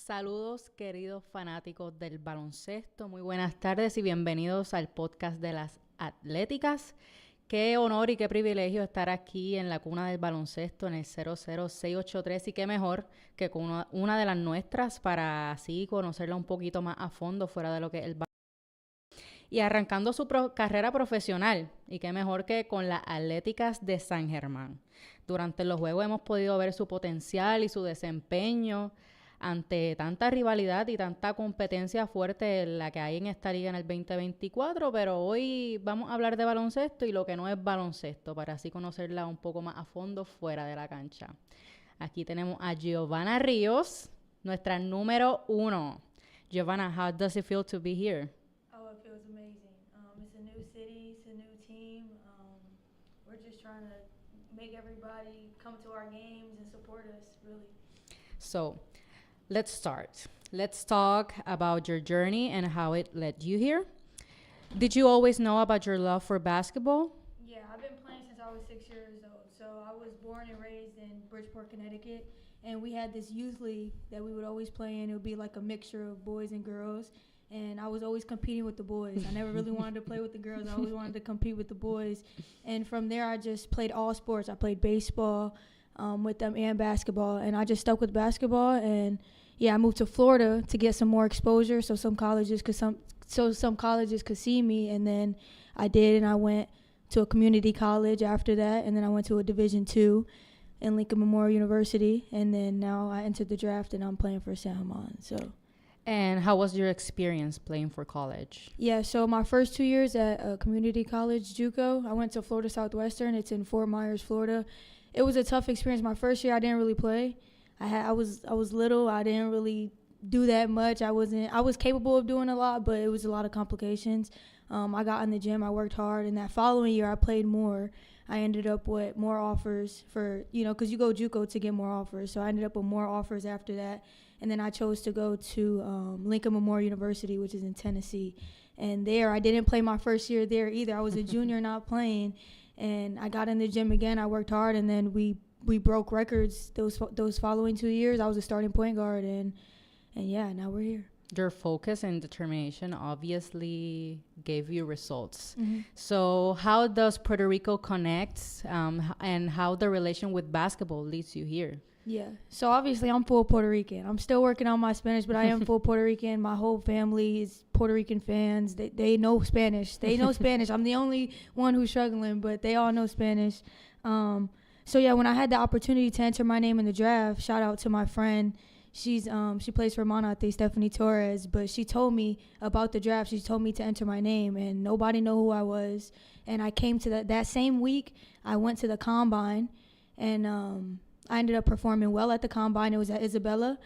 Saludos queridos fanáticos del baloncesto, muy buenas tardes y bienvenidos al podcast de las Atléticas. Qué honor y qué privilegio estar aquí en la cuna del baloncesto en el 00683 y qué mejor que con una de las nuestras para así conocerla un poquito más a fondo fuera de lo que es el baloncesto. Y arrancando su carrera profesional, y qué mejor que con las Atléticas de San Germán. Durante los juegos hemos podido ver su potencial y su desempeño ante tanta rivalidad y tanta competencia fuerte en la que hay en esta liga en el 2024, pero hoy vamos a hablar de baloncesto y lo que no es baloncesto, para así conocerla un poco más a fondo fuera de la cancha. Aquí tenemos a Geovana Rios, nuestra número 1. Geovana, how does it feel to be here? Oh, it feels amazing. It's a new city, it's a new team. We're just trying to make everybody come to our games and support us, really. So, let's start. Let's talk about your journey and how it led you here. Did you always know about your love for basketball? Yeah, I've been playing since I was 6 years old. So I was born and raised in Bridgeport, Connecticut. And we had this youth league that we would always play in. It would be like a mixture of boys and girls. And I was always competing with the boys. I never really wanted to play with the girls. I always wanted to compete with the boys. And from there, I just played all sports. I played baseball with them and basketball. And I just stuck with basketball. And yeah, I moved to Florida to get some more exposure, so some colleges could see me, and then I did, and I went to a community college after that, and then I went to a Division II in Lincoln Memorial University, and then now I entered the draft, and I'm playing for San Juan. So. And how was your experience playing for college? Yeah, so my first 2 years at a community college, JUCO, I went to Florida Southwestern. It's in Fort Myers, Florida. It was a tough experience. My first year, I didn't really play. I was little. I didn't really do that much. I was capable of doing a lot, but it was a lot of complications. I got in the gym. I worked hard. And that following year, I played more. I ended up with more offers for, because you go JUCO to get more offers. So I ended up with more offers after that. And then I chose to go to Lincoln Memorial University, which is in Tennessee. And there, I didn't play my first year there either. I was a junior not playing. And I got in the gym again. I worked hard. And then we broke records those following 2 years. I was a starting point guard, and yeah, now we're here. Your focus and determination obviously gave you results. Mm-hmm. So how does Puerto Rico connect and how the relation with basketball leads you here? Yeah, so obviously I'm full Puerto Rican. I'm still working on my Spanish, but I am full Puerto Rican. My whole family is Puerto Rican fans. They know Spanish. They know Spanish. I'm the only one who's struggling, but they all know Spanish. So yeah, when I had the opportunity to enter my name in the draft, shout out to my friend. She plays for Monate, Stephanie Torres, but she told me about the draft. She told me to enter my name, and nobody knew who I was. And I came to that same week. I went to the combine, and I ended up performing well at the combine. It was at Isabella,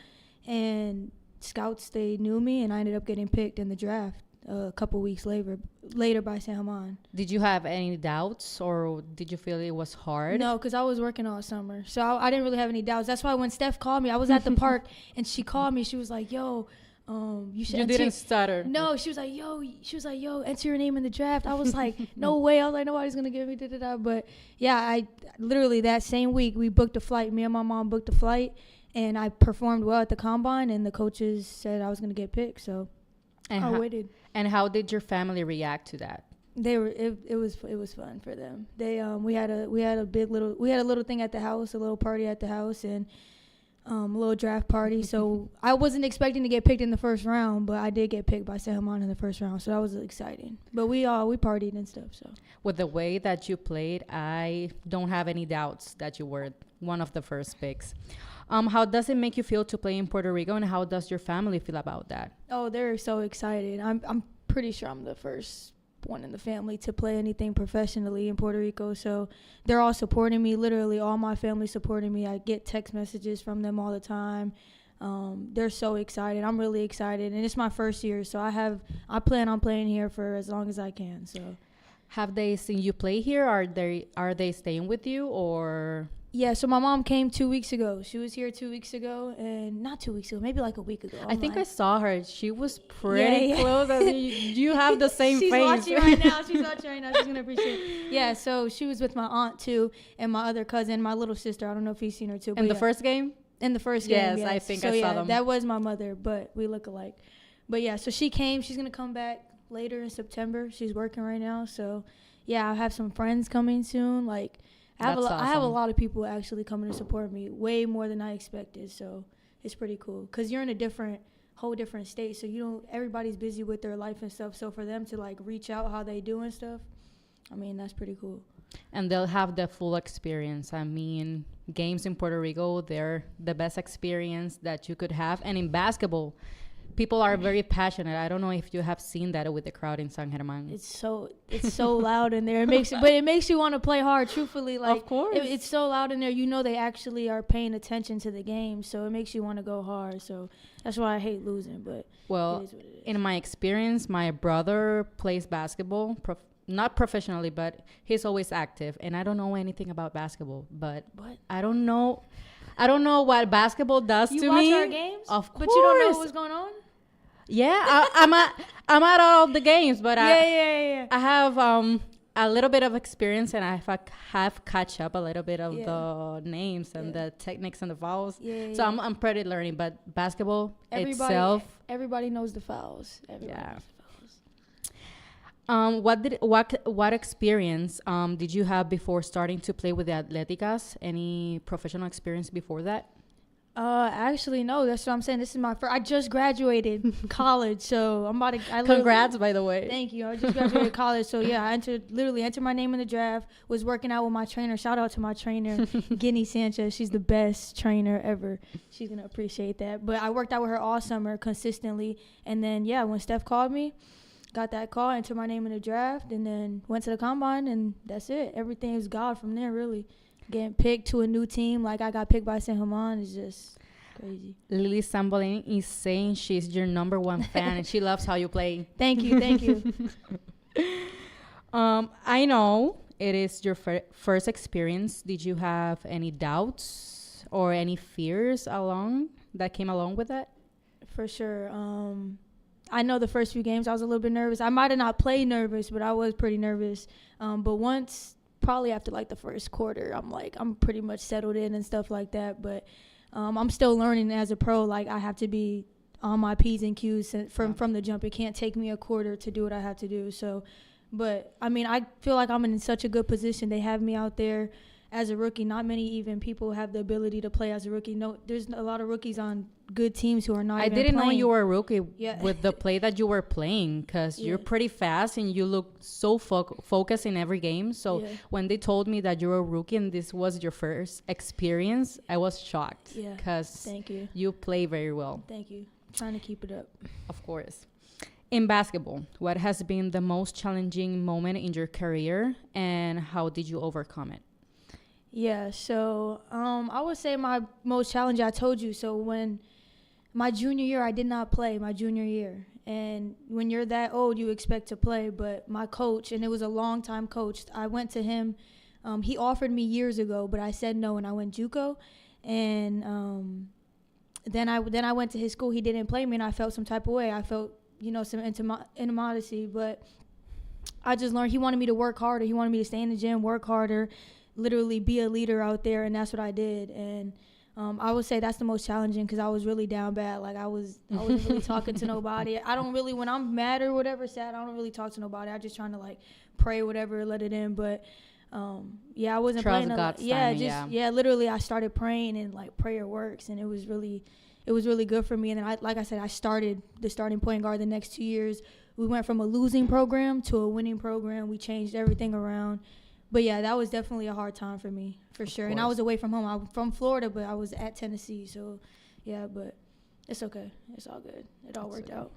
and scouts, they knew me, and I ended up getting picked in the draft a couple weeks later by San Juan. Did you have any doubts or did you feel it was hard? No, because I was working all summer. So I didn't really have any doubts. That's why when Steph called me, I was at the park and she called me. She was like, yo, you should enter. You didn't stutter. No, she was like, yo, enter your name in the draft. I was like, no way. I was like, nobody's going to give me da-da-da. But yeah, I literally that same week, we booked a flight. Me and my mom booked a flight and I performed well at the combine and the coaches said I was going to get picked. So I waited. And how did your family react to that? It was fun for them. We had a little thing at the house, a little party at the house, and a little draft party. So I wasn't expecting to get picked in the first round, but I did get picked by San Juan in the first round, so that was exciting. But we partied and stuff. So with the way that you played, I don't have any doubts that you were one of the first picks. How does it make you feel to play in Puerto Rico, and how does your family feel about that? Oh, they're so excited. I'm pretty sure I'm the first one in the family to play anything professionally in Puerto Rico. So they're all supporting me. Literally, all my family supporting me. I get text messages from them all the time. They're so excited. I'm really excited, and it's my first year, so I plan on playing here for as long as I can. So, have they seen you play here? Are they staying with you or? Yeah, so my mom came 2 weeks ago. She was here 2 weeks ago, and not 2 weeks ago, maybe like a week ago. I think I saw her. She was pretty close. I mean, you have the same She's face. Watching right now. She's watching right now. She's going to appreciate it. Yeah, so she was with my aunt, too, and my other cousin, my little sister. I don't know if you've seen her, too. In the first game? In the first game, yes, I think so I saw them. that was my mother, but we look alike. But yeah, so she came. She's gonna come back later in September. She's working right now, so yeah, I have some friends coming soon. Like I have a lot of people actually coming to support me, way more than I expected. So it's pretty cool because you're in a whole different state, so everybody's busy with their life and stuff. So for them to like reach out how they do and stuff, I mean, that's pretty cool. And they'll have the full experience. I mean, games in Puerto Rico, they're the best experience that you could have. And in basketball, people are very passionate. I don't know if you have seen that with the crowd in San Germán. It's so loud in there. It makes you want to play hard. Truthfully, like of course, it's so loud in there. They actually are paying attention to the game, so it makes you want to go hard. So that's why I hate losing. But well, it is what it is. In my experience, my brother plays basketball. Not professionally, but he's always active. And I don't know anything about basketball, but I don't know what basketball does to me. You watch our games? Of course. But you don't know what's going on? Yeah, I'm at all the games, but yeah. I have a little bit of experience, and I have catch up a little bit of the names and the techniques and the fouls. So I'm pretty learning, but basketball itself. Everybody knows the fouls. Everybody knows the fouls. What experience did you have before starting to play with the Atléticas? Any professional experience before that? Actually, no. That's what I'm saying. This is my first. I just graduated college, so I'm about to. Congrats, by the way. Thank you. I just graduated college, so yeah, I entered my name in the draft. Was working out with my trainer. Shout out to my trainer, Guinea Sanchez. She's the best trainer ever. She's gonna appreciate that. But I worked out with her all summer consistently, and then when Steph called me. Got that call, entered my name in the draft, and then went to the combine, and that's it. Everything is God from there, really. Getting picked to a new team, like I got picked by San Juan, is just crazy. Lily Sambolin is saying she's your number one fan, and she loves how you play. Thank you. I know it is your first experience. Did you have any doubts or any fears that came along with it? For sure. I know the first few games I was a little bit nervous. I might have not played nervous, but I was pretty nervous. But once, probably after like the first quarter, I'm pretty much settled in and stuff like that. But I'm still learning as a pro. Like I have to be on my P's and Q's from the jump. It can't take me a quarter to do what I have to do. So, but I mean, I feel like I'm in such a good position. They have me out there as a rookie. Not many even people have the ability to play as a rookie. No, there's a lot of rookies on good teams who are not even playing. I didn't know you were a rookie with the play that you were playing because you're pretty fast and you look so focused in every game. So when they told me that you were a rookie and this was your first experience, I was shocked because you play very well. Thank you. I'm trying to keep it up. Of course. In basketball, what has been the most challenging moment in your career and how did you overcome it? Yeah, so I would say my most challenging, I told you, so when my junior year, I did not play my junior year. And when you're that old, you expect to play. But my coach, and it was a long-time coach, I went to him. He offered me years ago, but I said no, and I went JUCO. And then I went to his school. He didn't play me, and I felt some type of way. I felt, some animosity. But I just learned he wanted me to work harder. He wanted me to stay in the gym, work harder, literally be a leader out there, and that's what I did. And I would say that's the most challenging because I was really down bad. Like I wasn't really talking to nobody. I don't really, when I'm mad or whatever, sad, I don't really talk to nobody. I just trying to like pray or whatever, let it in. But I wasn't playing a lot. Literally I started praying and like prayer works, and it was really good for me. And then like I said, I started the starting point guard the next 2 years. We went from a losing program to a winning program. We changed everything around. But yeah, that was definitely a hard time for me, for sure. And I was away from home. I'm from Florida, but I was at Tennessee. So yeah, but it's okay. It's all good. It all worked out.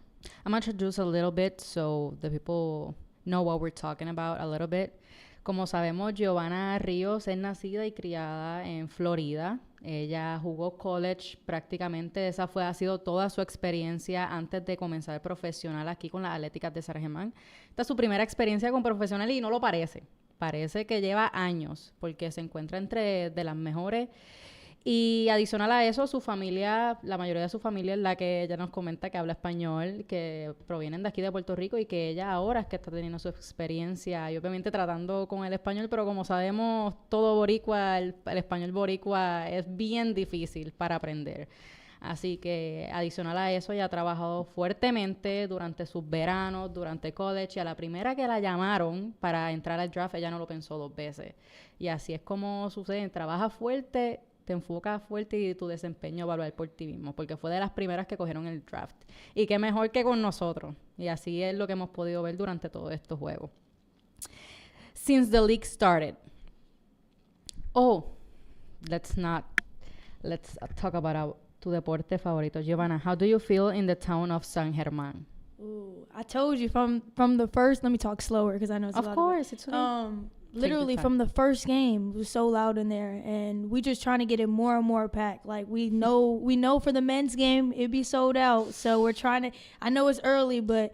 I'm going to introduce a little bit so the people know what we're talking about a little bit. Como sabemos, Geovana Rios es nacida y criada en Florida. Ella jugó college prácticamente. Esa ha sido toda su experiencia antes de comenzar profesional aquí con las Atléticas de San Germán. Esta es su primera experiencia con profesional y no lo parece. Parece que lleva años porque se encuentra entre de las mejores Y adicional a eso, su familia, la mayoría de su familia es la que ella nos comenta que habla español, que provienen de aquí de Puerto Rico y que ella ahora es que está teniendo su experiencia y obviamente tratando con el español, pero como sabemos, todo boricua, el español boricua es bien difícil para aprender. Así que adicional a eso, ella ha trabajado fuertemente durante sus veranos, durante college, y a la primera que la llamaron para entrar al draft, ella no lo pensó 2 veces. Y así es como sucede, trabaja fuerte, te enfocas fuerte y tu desempeño va a hablar por ti mismo, porque fue de las primeras que cogieron el draft. Y qué mejor que con nosotros. Y así es lo que hemos podido ver durante todos estos juegos. Since the league started. Oh, let's talk about tu deporte favorito. Geovana, how do you feel in the town of San Germán? Ooh, I told you from the first, let me talk slower because I know it's a lot Of course, it's okay. Literally from the first game, it was so loud in there, and we just trying to get it more and more packed. Like we know for the men's game it'd be sold out, so we're trying to. I know it's early, but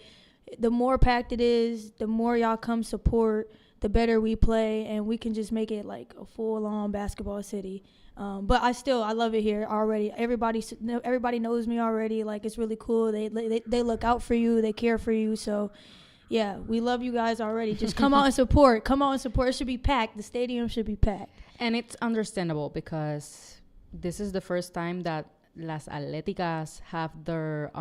the more packed it is, the more y'all come support, the better we play, and we can just make it like a full-on basketball city. But I love it here already. Everybody knows me already. Like it's really cool. They look out for you. They care for you. So. Yeah, we love you guys already. Just come out and support. Come out and support. It should be packed. The stadium should be packed. And it's understandable because this is the first time that Las Atléticas have their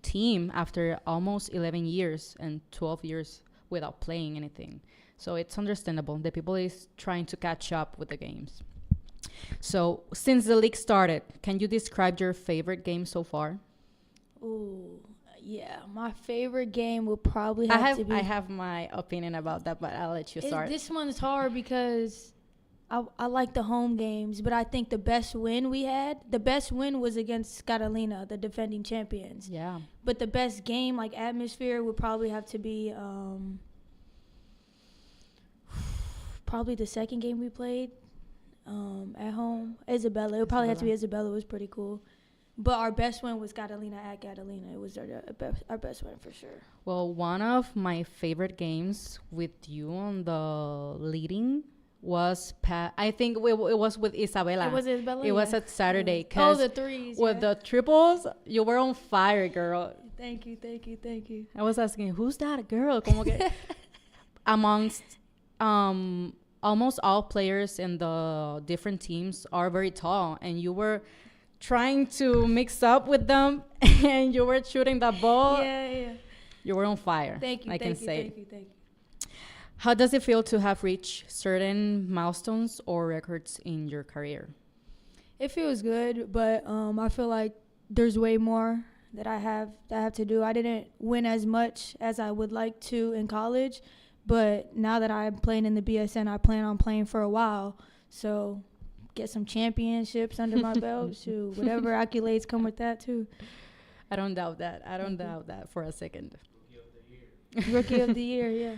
team after almost 11 years and 12 years without playing anything. So it's understandable. The people is trying to catch up with the games. So since the league started, can you describe your favorite game so far? Ooh. Yeah, my favorite game would probably have to be... I have my opinion about that, but I'll let you start. This one's hard because I like the home games, but I think the best win was against Catalina, the defending champions. Yeah. But the best game, like atmosphere, would probably have to be probably the second game we played at home. Isabella. It would probably have to be Isabella. It was pretty cool. But our best win was Catalina at Catalina. It was our best win for sure. Well, one of my favorite games with you on the leading was I think it was with Isabella. It was Isabella. It was at Saturday. Oh, the threes. With the triples, you were on fire, girl. Thank you. I was asking, who's that girl? Como que amongst almost all players in the different teams are very tall, and you were trying to mix up with them, and you were shooting the ball. Yeah. You were on fire. Thank you. Thank you. How does it feel to have reached certain milestones or records in your career? It feels good, but I feel like there's way more that I have to do. I didn't win as much as I would like to in college, but now that I'm playing in the BSN, I plan on playing for a while. So get some championships under my belt. Shoot, whatever accolades come with that too. I don't doubt that. I don't doubt that for a second. Rookie of the year, yeah.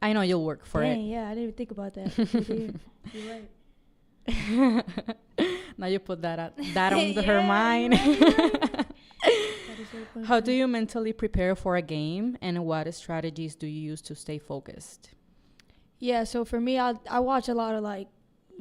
I know you'll work for it. Yeah, I didn't even think about that. You're right. Now you put that on her mind. Right. So How do you mentally prepare for a game, and what strategies do you use to stay focused? Yeah, so for me, I watch a lot of like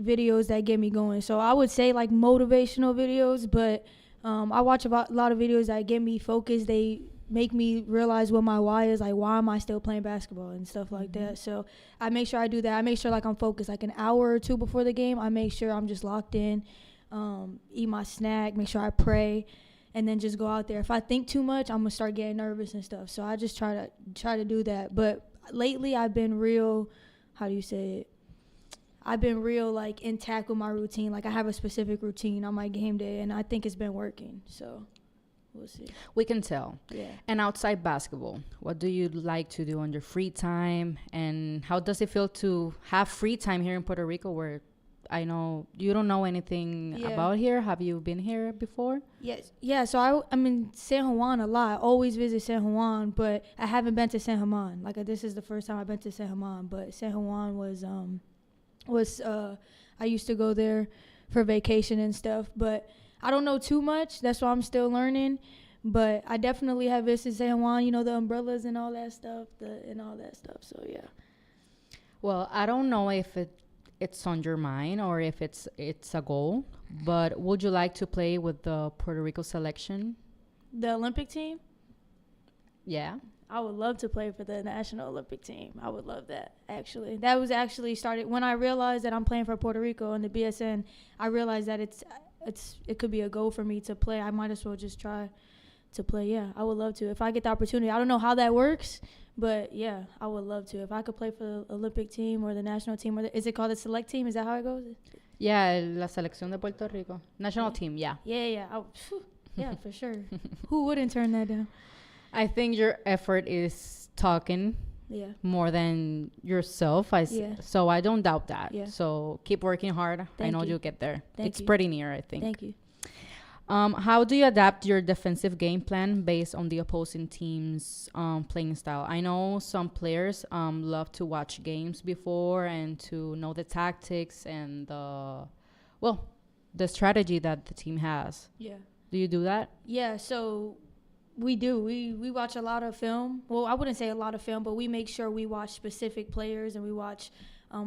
videos that get me going. So I would say like motivational videos, but I watch a lot of videos that get me focused. They make me realize what my why is, like why am I still playing basketball and stuff like that. So I make sure I do that. I make sure like I'm focused like an hour or two before the game. I make sure I'm just locked in, eat my snack, make sure I pray, and then just go out there. If I think too much, I'm gonna start getting nervous and stuff. So I just try to do that. But lately I've been real, how do you say it? I've been real like intact with my routine. Like I have a specific routine on my game day, and I think it's been working. So we'll see. We can tell. Yeah. And outside basketball, what do you like to do on your free time? And how does it feel to have free time here in Puerto Rico, where I know you don't know anything about here? Have you been here before? Yes. Yeah, so I'm in San Juan a lot. I always visit San Juan, but I haven't been to San Germán. Like this is the first time I've been to San Germán, but San Juan was I used to go there for vacation and stuff, but I don't know too much. That's why I'm still learning. But I definitely have visited San Juan, you know, the umbrellas and all that stuff, So, yeah. Well, I don't know if it's on your mind or if it's a goal, but would you like to play with the Puerto Rico selection? The Olympic team? Yeah. I would love to play for the National Olympic team. I would love that, actually. That was actually started when I realized that I'm playing for Puerto Rico in the BSN. I realized that it could be a goal for me to play. I might as well just try to play. Yeah, I would love to. If I get the opportunity. I don't know how that works, but, yeah, I would love to. If I could play for the Olympic team or the national team, is it called the select team? Is that how it goes? Yeah, la selección de Puerto Rico. National team, yeah. Yeah. Yeah, for sure. Who wouldn't turn that down? I think your effort is talking more than yourself. So I don't doubt that. Yeah. So keep working hard. I know you'll get there. It's pretty near, I think. Thank you. How do you adapt your defensive game plan based on the opposing team's playing style? I know some players love to watch games before and to know the tactics and the strategy that the team has. Yeah. Do you do that? Yeah, so we do. We watch a lot of film. Well, I wouldn't say a lot of film, but we make sure we watch specific players and we watch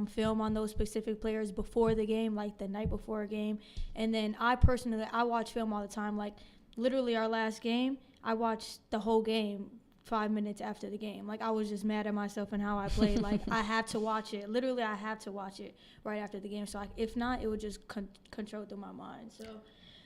film on those specific players before the game, like the night before a game. And then I watch film all the time. Like literally our last game, I watched the whole game 5 minutes after the game. Like I was just mad at myself and how I played. Like I have to watch it. Literally, I have to watch it right after the game. So if not, it would just control through my mind. So.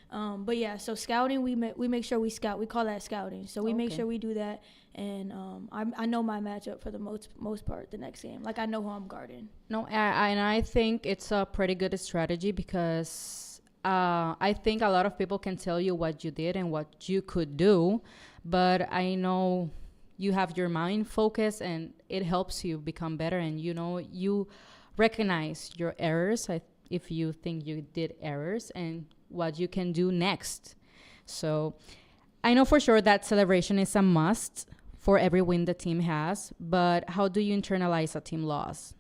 But yeah, so scouting, we make sure we scout. We call that scouting. So we make sure we do that, and I know my matchup for the most part the next game. Like I know who I'm guarding. No, and I think it's a pretty good strategy because I think a lot of people can tell you what you did and what you could do, but I know you have your mind focused and it helps you become better, and you recognize your errors if you think you did errors and what you can do next. So I know for sure that celebration is a must for every win the team has, but how do you internalize a team loss?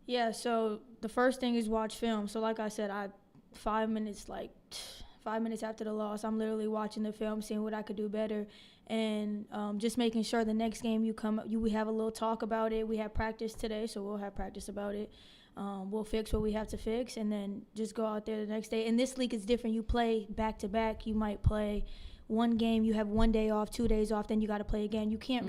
Yeah, so the first thing is watch film. So like I said, 5 minutes after the loss, I'm literally watching the film, seeing what I could do better, and just making sure the next game we have a little talk about it. We have practice today, so we'll have practice about it. We'll fix what we have to fix and then just go out there the next day. And this league is different. You play back to back. You might play one game, you have 1 day off, 2 days off, then you got to play again. You can't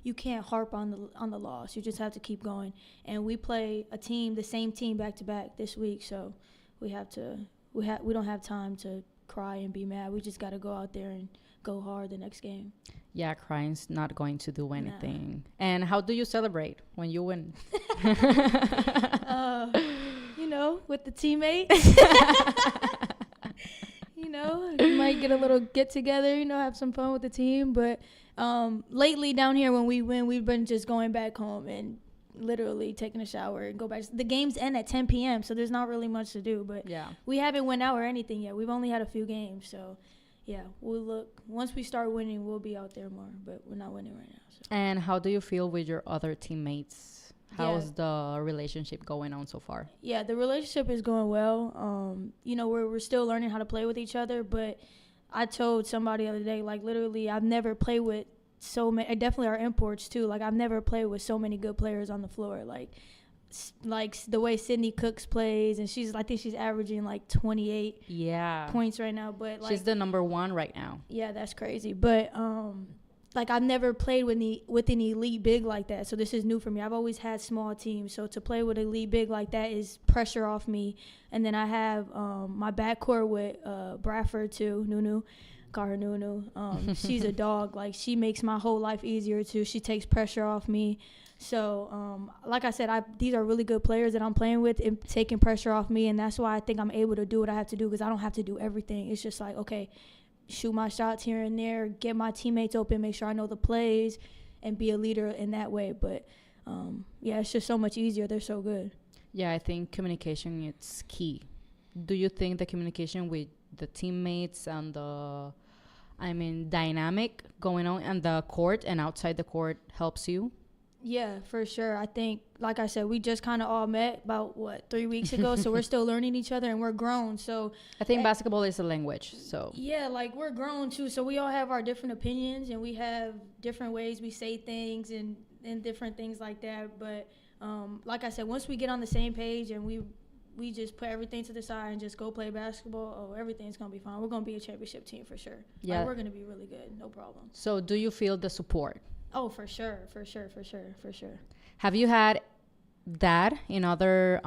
you can't harp on the loss. You just have to keep going. And we play the same team back to back this week, so we don't have time to cry and be mad. We just got to go out there and go hard the next game. Yeah, crying's not going to do anything. Nah. And how do you celebrate when you win? With the teammates. You might get a little get together, have some fun with the team. But lately down here when we win, we've been just going back home and literally taking a shower and go back. The games end at 10 p.m., so there's not really much to do. But we haven't went out or anything yet. We've only had a few games, so yeah, we'll look. Once we start winning, we'll be out there more, but we're not winning right now. So. And how do you feel with your other teammates? How's the relationship going on so far? Yeah, the relationship is going well. We're still learning how to play with each other, but I told somebody the other day, like, literally, I've never played with so many, definitely our imports too, like, I've never played with so many good players on the floor, like the way Sydney Cooks plays, and I think she's averaging like 28 points right now, but like, she's the number one right now. Yeah, that's crazy. But I've never played with an elite big like that, so this is new for me. I've always had small teams, so to play with an elite big like that is pressure off me. And then I have my backcourt with Bradford too, Nunu. Call her Nunu. She's a dog. Like, she makes my whole life easier too. She takes pressure off me. So, like I said, these are really good players that I'm playing with and taking pressure off me, and that's why I think I'm able to do what I have to do, because I don't have to do everything. It's just like, okay, shoot my shots here and there, get my teammates open, make sure I know the plays, and be a leader in that way. But, it's just so much easier. They're so good. Yeah, I think communication is key. Do you think the communication with the teammates and dynamic going on in the court and outside the court helps you? Yeah, for sure. I think, like I said, we just kind of all met about, 3 weeks ago, so we're still learning each other, and we're grown. So I think basketball is a language, so. Yeah, like, we're grown, too, so we all have our different opinions, and we have different ways we say things and different things like that. But like I said, once we get on the same page and we just put everything to the side and just go play basketball, everything's going to be fine. We're going to be a championship team for sure. Yeah. Like, we're going to be really good. No problem. So do you feel the support? Oh, for sure. Have you had that in other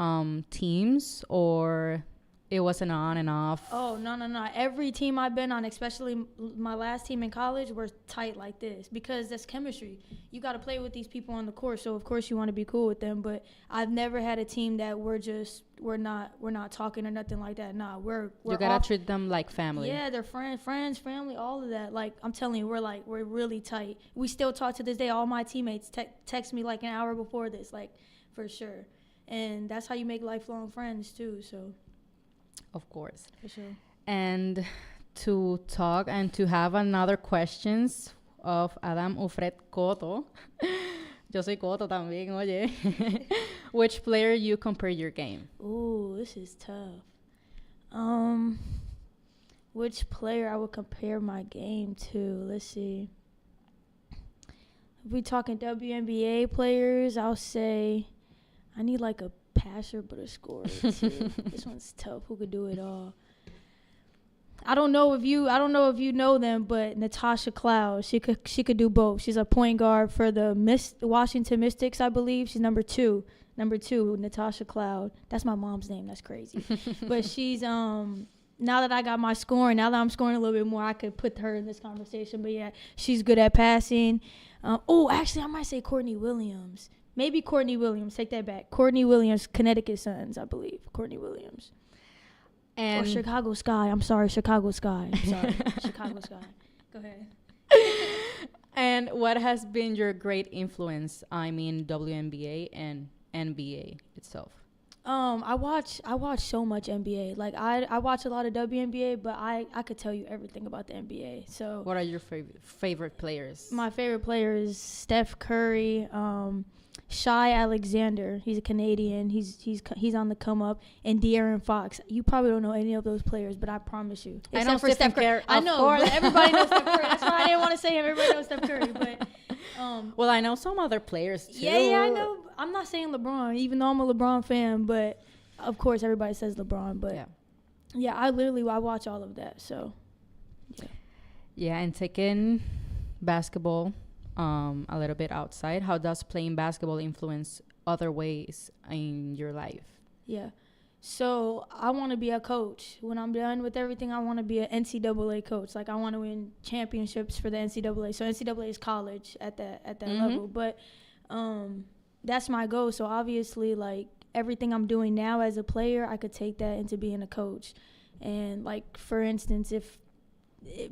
teams, or it was an on and off? Oh, no. Every team I've been on, especially my last team in college, were tight like this because that's chemistry. You got to play with these people on the court, so of course you want to be cool with them. But I've never had a team that we're not talking or nothing like that. Nah, we're you gotta treat them like family. Yeah, they're friends, family, all of that. Like, I'm telling you, we're really tight. We still talk to this day. All my teammates text me like an hour before this, like, for sure. And that's how you make lifelong friends too. So. Of course. For sure. And to talk and to have another questions of Adam Ufred Cotto. Yo soy Cotto también, oye. Which player you compare your game? Ooh, this is tough. Which player I would compare my game to? Let's see. If we talking WNBA players, I'll say I need like a passer but a scorer too. This one's tough. Who could do it all? I don't know if you know them, but Natasha Cloud, she could do both. She's a point guard for the Washington Mystics, I believe. She's number two, Natasha Cloud. That's my mom's name. That's crazy. But she's now that I got my scoring, now that I'm scoring a little bit more, I could put her in this conversation. But yeah, she's good at passing. Actually, I might say Courtney Williams. Maybe Courtney Williams. Take that back. Courtney Williams, Connecticut Suns, I believe. Courtney Williams. Or Chicago Sky. I'm sorry, Chicago Sky. Chicago Sky. Go ahead. And what has been your great influence, WNBA and NBA itself? I watch so much NBA. Like, I watch a lot of WNBA, but I could tell you everything about the NBA. So what are your favorite players? My favorite player is Steph Curry, Shai Alexander. He's a Canadian. He's on the come up. And De'Aaron Fox. You probably don't know any of those players, but I promise you. I know Steph Curry. I know. Everybody knows Steph Curry. That's why I didn't want to say him. Everybody knows Steph Curry. But well, I know some other players too. Yeah, I know. I'm not saying LeBron, even though I'm a LeBron fan. But of course, everybody says LeBron. But yeah, I watch all of that. So yeah, and taking basketball a little bit outside, how does playing basketball influence other ways in your life? Yeah. So I want to be a coach. When I'm done with everything, I want to be an NCAA coach. Like, I want to win championships for the NCAA. So NCAA is college at that level. But that's my goal. So obviously, like, everything I'm doing now as a player, I could take that into being a coach. And, like, for instance, if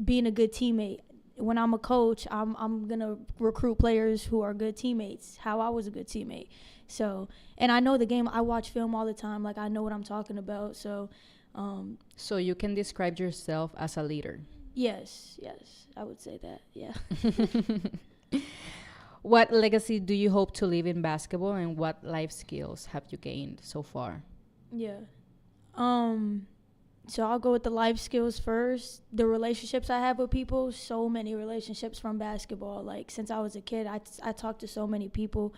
being a good teammate, when I'm a coach, I'm going to recruit players who are good teammates, how I was a good teammate. So, and I know the game. I watch film all the time. Like, I know what I'm talking about. So so you can describe yourself as a leader? Yes, I would say that, yeah. What legacy do you hope to leave in basketball, and what life skills have you gained so far? Yeah. So I'll go with the life skills first. The relationships I have with people, so many relationships from basketball. Like, since I was a kid, I talked to so many people.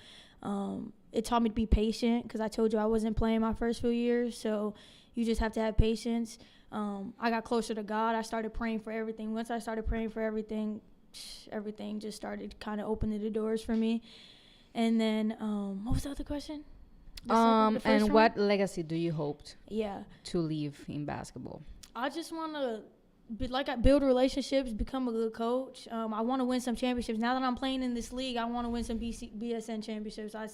It taught me to be patient because I told you I wasn't playing my first few years. So you just have to have patience. I got closer to God. I started praying for everything. Once I started praying for everything just started kind of opening the doors for me. And then what was the other question? And what legacy do you hope to leave in basketball? I just want to build relationships, become a good coach. I want to win some championships. Now that I'm playing in this league, I want to win some BSN championships. I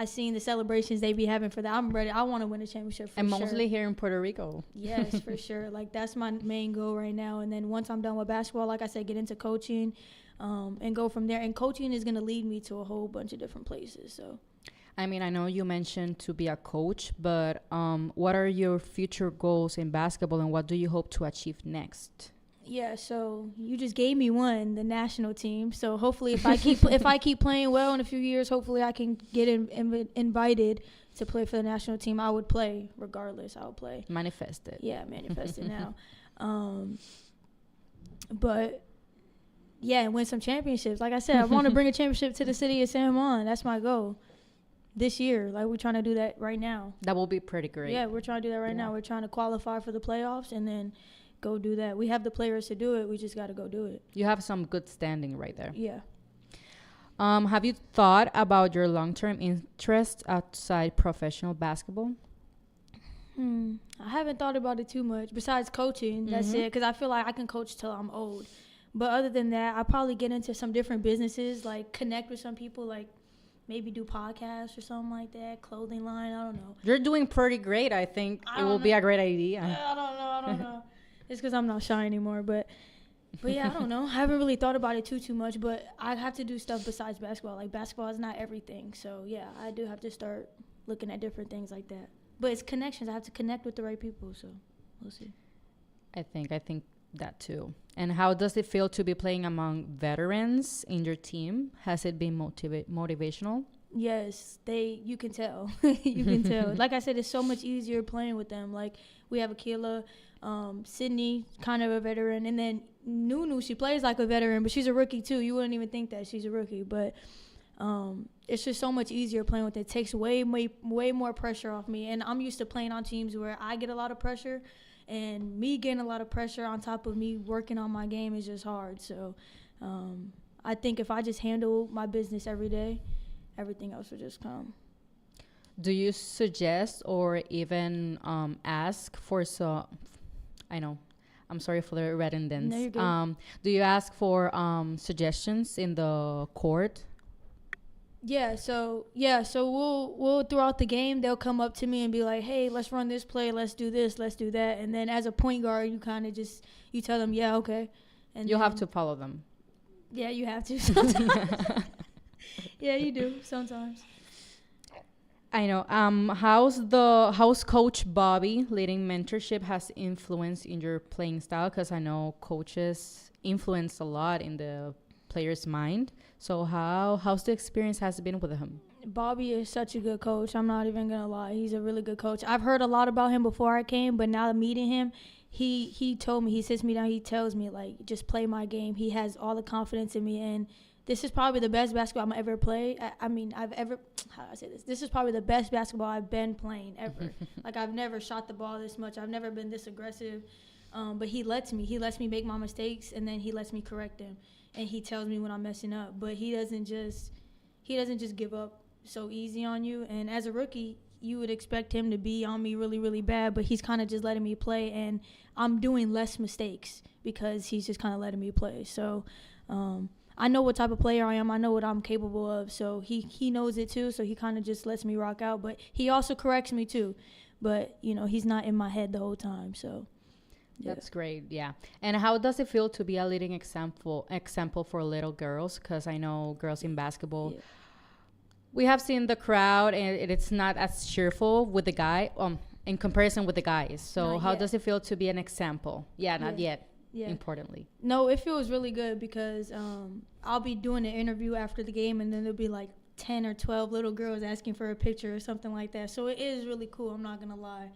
seen the celebrations they be having for that. I'm ready. I want to win a championship for sure. And mostly here in Puerto Rico. Yes, for sure. Like, that's my main goal right now. And then once I'm done with basketball, like I said, get into coaching and go from there. And coaching is going to lead me to a whole bunch of different places. So, I know you mentioned to be a coach, but what are your future goals in basketball, and what do you hope to achieve next? Yeah, so you just gave me one, the national team. So hopefully, if I keep playing well in a few years, hopefully I can get invited to play for the national team. I would play regardless. I would play. Manifest it. Yeah, manifest it now. But and win some championships. Like I said, I want to bring a championship to the city of San Juan. That's my goal this year. Like, we're trying to do that right now. That will be pretty great. Yeah, we're trying to do that right now. We're trying to qualify for the playoffs and then go do that. We have the players to do it. We just got to go do it. You have some good standing right there. Yeah. Have you thought about your long-term interests outside professional basketball? I haven't thought about it too much. Besides coaching, that's it. Because I feel like I can coach till I'm old. But other than that, I'll probably get into some different businesses, like connect with some people, like maybe do podcasts or something like that, clothing line. I don't know. You're doing pretty great. I think it will be a great idea. I don't know. It's because I'm not shy anymore. But yeah, I don't know. I haven't really thought about it too much. But I have to do stuff besides basketball. Like, basketball is not everything. So, yeah, I do have to start looking at different things like that. But it's connections. I have to connect with the right people. So, we'll see. I think that too. And how does it feel to be playing among veterans in your team? Has it been motivational? Yes, you can tell. You can tell. Like I said, it's so much easier playing with them. Like, we have Akila, Sydney, kind of a veteran, and then Nunu, she plays like a veteran, but she's a rookie too. You wouldn't even think that she's a rookie, but it's just so much easier playing with it. It takes way more pressure off me, and I'm used to playing on teams where I get a lot of pressure, and me getting a lot of pressure on top of me working on my game is just hard. So I think if I just handle my business every day, everything else will just come. Do you suggest or even ask for I know, I'm sorry for the redundance. No, you're good. Do you ask for suggestions in the court? So we'll throughout the game, they'll come up to me and be like, hey, let's run this play, let's do this, let's do that. And then as a point guard, you kind of just, you tell them, yeah, okay. And you'll have to follow them. Yeah, you have to sometimes. Yeah, you do sometimes. I know. How's Coach Bobby leading mentorship has influenced in your playing style? Because I know coaches influence a lot in the player's mind. So how's the experience has been with him? Bobby is such a good coach. I'm not even gonna lie. He's a really good coach. I've heard a lot about him before I came, but now meeting him, he told me, he sits me down, he tells me, like, just play my game. He has all the confidence in me, and this is probably the best basketball I'm ever played. How do I say this? This is probably the best basketball I've been playing ever. Like, I've never shot the ball this much. I've never been this aggressive. But he lets me make my mistakes, and then he lets me correct them. And he tells me when I'm messing up. But he doesn't just give up so easy on you. And as a rookie, you would expect him to be on me really, really bad, but he's kind of just letting me play, and I'm doing less mistakes because he's just kind of letting me play. So I know what type of player I am. I know what I'm capable of. So he knows it too, so he kind of just lets me rock out. But he also corrects me too. But, he's not in my head the whole time. So yeah. That's great, yeah. And how does it feel to be a leading example for little girls? Because I know girls in basketball, we have seen the crowd, and it's not as cheerful with the guy in comparison with the guys. So how does it feel to be an example? Not yet. Yeah. Importantly. No, it feels really good because I'll be doing an interview after the game, and then there'll be like 10 or 12 little girls asking for a picture or something like that. So it is really cool. I'm not going to lie.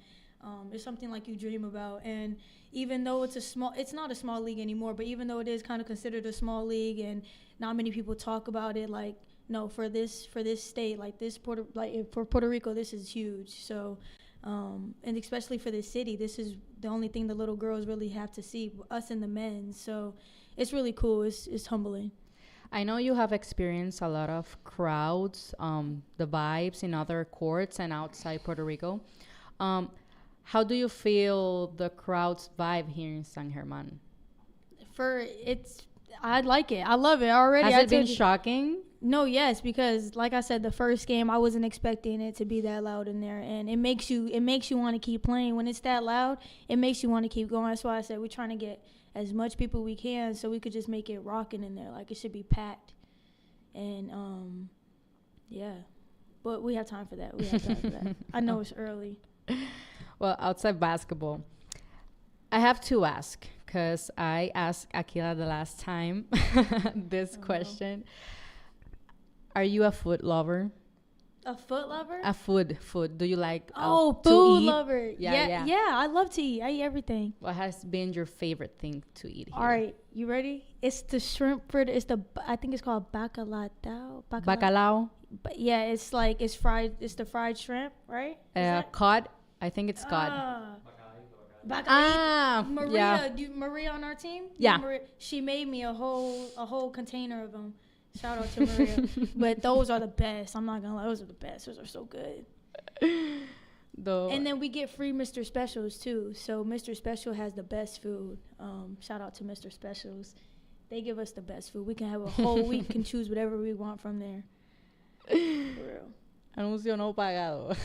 It's something like you dream about. And even though it's not a small league anymore, but even though it is kind of considered a small league and not many people talk about it, like, no, for this state, like for Puerto Rico, this is huge. So, and especially for this city, this is the only thing the little girls really have to see, us and the men. So it's really cool. It's humbling. I know you have experienced a lot of crowds, the vibes in other courts and outside Puerto Rico. How do you feel the crowd's vibe here in San Germán? I like it. I love it already. Has it been shocking? No, yes, because like I said, the first game I wasn't expecting it to be that loud in there, and it makes you want to keep playing. When it's that loud, it makes you want to keep going. That's why I said we're trying to get as much people we can, so we could just make it rocking in there. Like, it should be packed, and but we have time for that. I know it's early. Well, outside basketball, I have to ask, because I asked Akila the last time this question. Are you a food lover? A foot lover? A food. Do you like food to eat? lover. Yeah. I love to eat. I eat everything. What has been your favorite thing to eat here? All right, you ready? It's the shrimp fritter. I think it's called bacalao. But yeah, it's fried. It's the fried shrimp, right? Cod. I think it's cod. Maria, Maria on our team? Yeah. Maria, she made me a whole container of them. Shout out to Maria. But those are the best. I'm not gonna lie, those are the best. Those are so good. And then we get free Mr. Specials too. So Mr. Special has the best food. Shout out to Mr. Specials. They give us the best food. We can have a whole week and choose whatever we want from there. For real. Anuncio no pagado.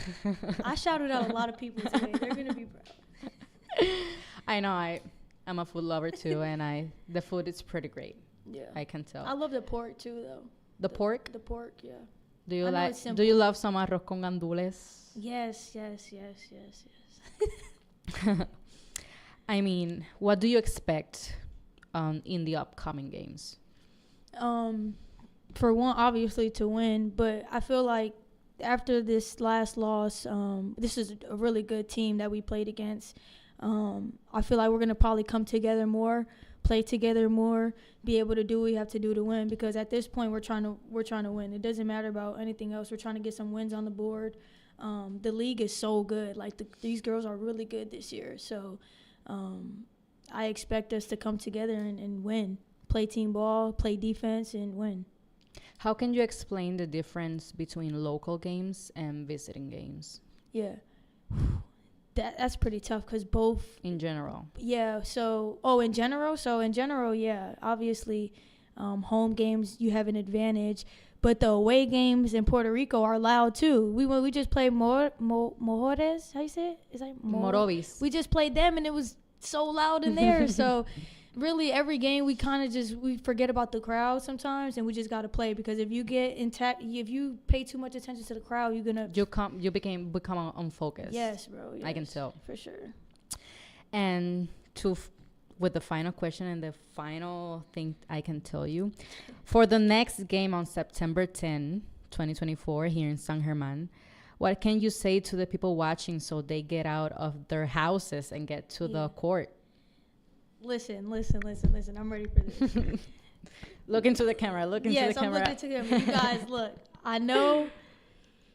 I shouted out a lot of people today. They're gonna be proud. I know. I'm a food lover too, and the food is pretty great. Yeah, I can tell. I love the pork too, though. The pork? The pork, yeah. Do you love some arroz con gandules? Yes. I mean, what do you expect in the upcoming games? For one, obviously to win, but I feel like after this last loss, this is a really good team that we played against. I feel like we're gonna probably come together more, play together more, be able to do what we have to do to win, because at this point we're trying to win. It doesn't matter about anything else. We're trying to get some wins on the board. The league is so good. Like these girls are really good this year. So I expect us to come together and win, play team ball, play defense, and win. How can you explain the difference between local games and visiting games? Yeah. That's pretty tough because both... In general. Yeah, in general, yeah. Obviously, home games, you have an advantage. But the away games in Puerto Rico are loud, too. We just played Mojores, how you say it? Is that Morovis. We just played them, and it was so loud in there. So, really, every game, we kind of we forget about the crowd sometimes, and we just got to play. Because if you if you pay too much attention to the crowd, you're going to... You become unfocused. Yes, bro. Yes, I can tell. For sure. And with the final question and the final thing I can tell you, for the next game on September 10, 2024, here in San Germán, what can you say to the people watching so they get out of their houses and get to the court? Listen. I'm ready for this. Look into the camera. Yes, I'm looking into the camera. You guys, look. I know.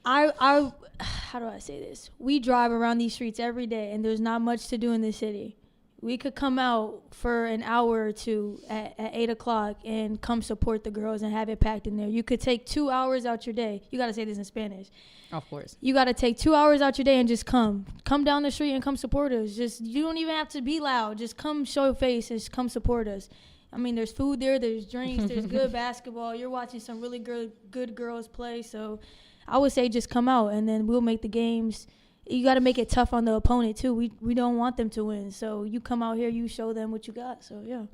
How do I say this? We drive around these streets every day, and there's not much to do in this city. We could come out for an hour or two at 8 o'clock and come support the girls and have it packed in there. You could take 2 hours out your day. You got to say this in Spanish. Of course. You got to take 2 hours out your day and just come. Come down the street and come support us. You don't even have to be loud. Just come show your face and come support us. I mean, there's food there. There's drinks. There's good basketball. You're watching some really good girls play. So I would say just come out, and then we'll make the games. You got to make it tough on the opponent, too. We don't want them to win. So you come out here, you show them what you got. So, yeah.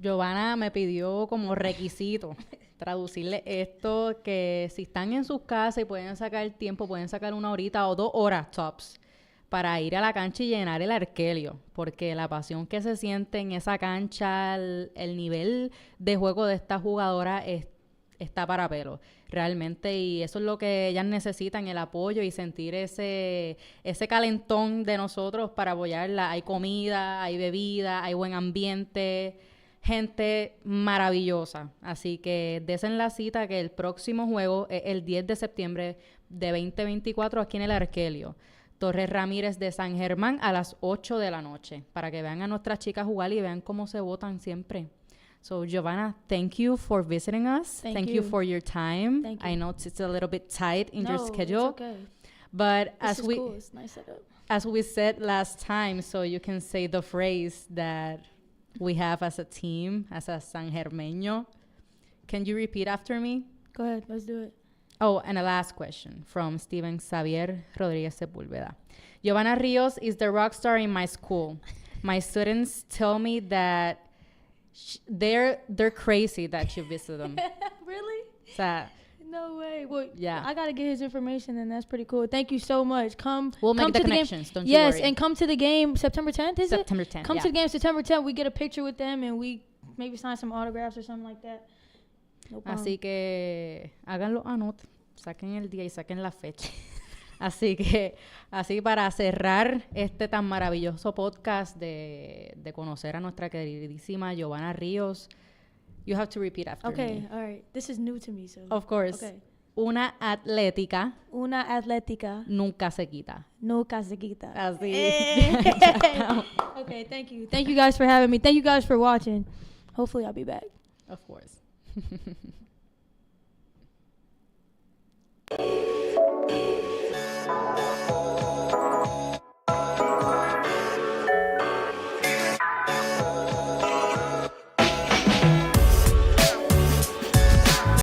Geovana me pidió como requisito traducirle esto, que si están en sus casas y pueden sacar tiempo, pueden sacar 1 horita o 2 horas tops para ir a la cancha y llenar el arquelio, porque la pasión que se siente en esa cancha, el nivel de juego de esta jugadora está para pelo, realmente, y eso es lo que ellas necesitan, el apoyo y sentir ese calentón de nosotros para apoyarla. Hay comida, hay bebida, hay buen ambiente, gente maravillosa, así que desen la cita que el próximo juego es el 10 de septiembre de 2024 aquí en el Arkelio, Torres Ramírez de San Germán, a las 8 de la noche, para que vean a nuestras chicas jugar y vean cómo se votan siempre. So, Geovana, thank you for visiting us. Thank you for your time. Thank you. I know it's a little bit tight in your schedule. It's okay. But Cool. It's nice setup. As we said last time, so you can say the phrase that we have as a team, as a sangermeño. Can you repeat after me? Go ahead. Let's do it. Oh, and a last question from Steven Xavier Rodriguez Sepúlveda. Geovana Rios is the rock star in my school. My students tell me that they're crazy that you visit them. Really? No way. Well, yeah. I got to get his information, and that's pretty cool. Thank you so much. We'll make the connections. Don't you worry. Yes, and come to the game September 10th, is September it? 10th, Come to the game September 10th. We get a picture with them, and we maybe sign some autographs or something like that. No problem. Así que háganlo anote. Saquen el día y saquen la fecha. Así para cerrar este tan maravilloso podcast de conocer a nuestra queridísima Geovana Rios, you have to repeat after me. Okay, all right. This is new to me, so. Of course. Okay. Una atlética nunca se quita. Nunca se quita. Así. Okay, thank you. Thank you guys for having me. Thank you guys for watching. Hopefully I'll be back. Of course.